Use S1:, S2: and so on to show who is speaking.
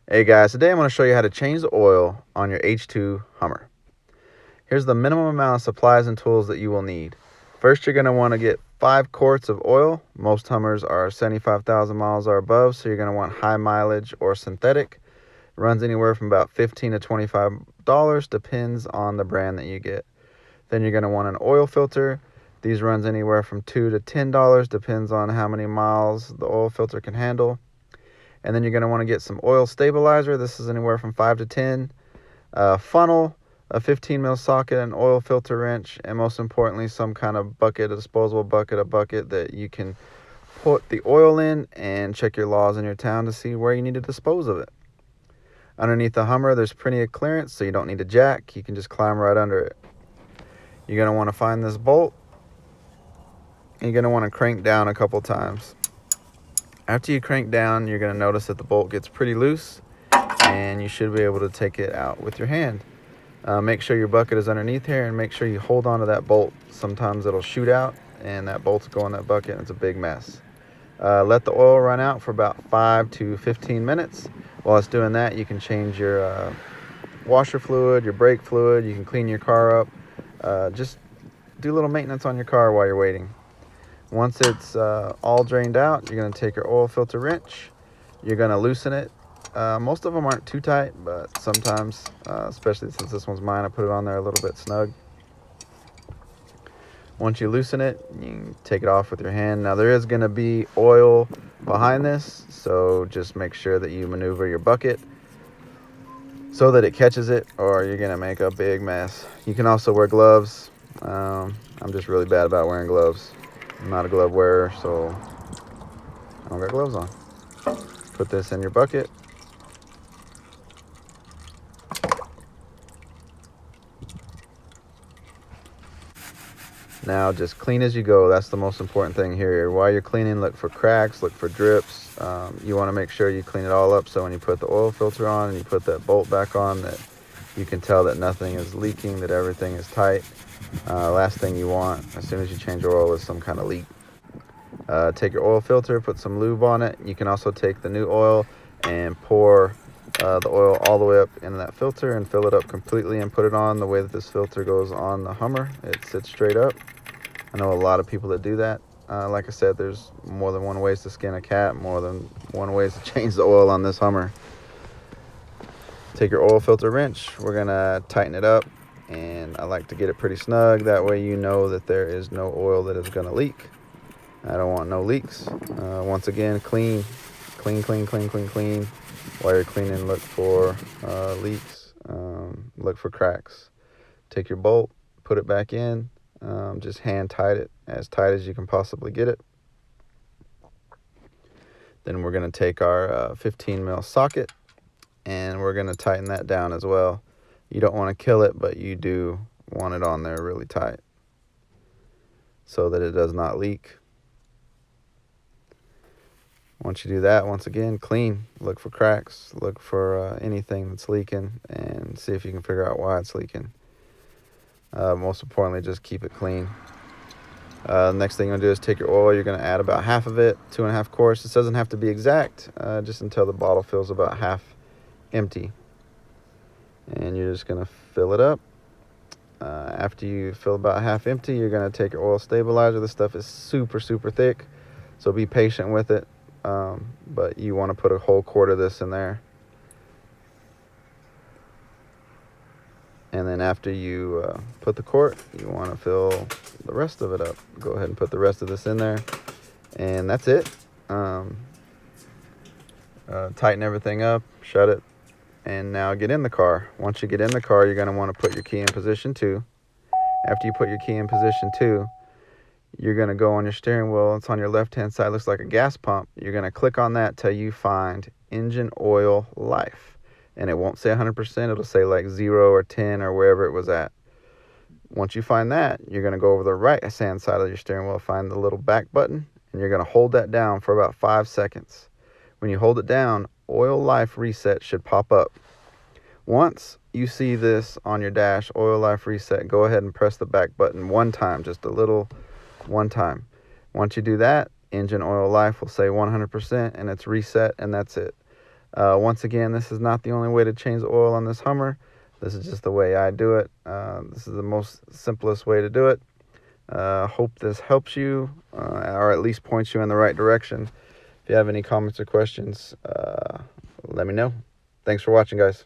S1: Hey guys, today I'm going to show you how to change the oil on your H2 Hummer. Here's the minimum amount of supplies and tools that you will need. First, you're going to want to get 5 quarts of oil. Most Hummers are 75,000 miles or above, so you're going to want high mileage or synthetic. It runs anywhere from about $15 to $25, depends on the brand that you get. Then you're going to want an oil filter. These runs anywhere from $2 to $10, depends on how many miles the oil filter can handle. And then you're going to want to get some oil stabilizer. This is anywhere from 5 to 10. Funnel, a 15 mil socket, an oil filter wrench, and most importantly, some kind of bucket, a disposable bucket, a bucket that you can put the oil in and check your laws in your town to see where you need to dispose of it. Underneath the Hummer, there's plenty of clearance, so you don't need a jack. You can just climb right under it. You're going to want to find this bolt. You're going to want to crank down a couple times. After you crank down, you're going to notice that the bolt gets pretty loose, and you should be able to take it out with your hand. Make sure your bucket is underneath here, and make sure you hold on to that bolt. Sometimes it'll shoot out, and that bolt's go in that bucket, and it's a big mess. Let the oil run out for about 5 to 15 minutes. While it's doing that, you can change your washer fluid, your brake fluid. You can clean your car up. Just do a little maintenance on your car while you're waiting. Once it's all drained out, you're going to take your oil filter wrench. You're going to loosen it. Most of them aren't too tight, but sometimes, especially since this one's mine, I put it on there a little bit snug. Once you loosen it, you can take it off with your hand. Now there is going to be oil behind this, so just make sure that you maneuver your bucket so that it catches it, or you're going to make a big mess. You can also wear gloves. I'm just really bad about wearing gloves. I'm not a glove wearer, so I don't got gloves on. Put this in your bucket. Now just clean as you go. That's the most important thing here. While you're cleaning, look for cracks, look for drips. You want to make sure you clean it all up, so when you put the oil filter on and you put that bolt back on, that you can tell that nothing is leaking, that everything is tight. Last thing you want as soon as you change oil is some kind of leak. Take your oil filter, put some lube on it. You can also take the new oil and pour the oil all the way up into that filter and fill it up completely and put it on the way that this filter goes on the Hummer. It sits straight up. I know a lot of people that do that. Like I said, there's more than one ways to skin a cat, more than one ways to change the oil on this Hummer. Take your oil filter wrench. We're going to tighten it up, and I like to get it pretty snug. That way you know that there is no oil that is going to leak. I don't want no leaks. Once again, clean. While you're cleaning, look for leaks, look for cracks. Take your bolt, put it back in, just hand tight it as tight as you can possibly get it. Then we're going to take our 15 mil socket, and we're going to tighten that down as well. You don't want to kill it, but you do want it on there really tight so that it does not leak. Once you do that, once again, clean. Look for cracks. Look for anything that's leaking and see if you can figure out why it's leaking. Most importantly, just keep it clean. Next thing you're going to do is take your oil. You're going to add about half of it, 2.5 quarts. This doesn't have to be exact, just until the bottle fills about half empty. And you're just going to fill it up. After you fill about half empty, you're going to take your oil stabilizer. This stuff is super, super thick, so be patient with it. But you want to put a whole quart of this in there. And then after you put the quart, you want to fill the rest of it up. Go ahead and put the rest of this in there. And that's it. Tighten everything up, shut it, and now get in the car. Once you get in the car, you're going to want to put your key in position 2. After you put your key in position 2, you're going to go on your steering wheel. It's on your left-hand side. Looks like a gas pump. You're going to click on that till you find engine oil life. And it won't say 100%. It'll say like 0 or 10 or wherever it was at. Once you find that, you're going to go over the right-hand side of your steering wheel, find the little back button, and you're going to hold that down for about 5 seconds. When you hold it down, oil life reset should pop up. Once you see this on your dash, oil life reset, go ahead and press the back button one time, just a little one time. Once you do that, engine oil life will say 100% and it's reset, and that's it. Once again, this is not the only way to change the oil on this Hummer. This is just the way I do it. This is the most simplest way to do it. Hope this helps you, or at least points you in the right direction. If you have any comments or questions, let me know. Thanks for watching, guys.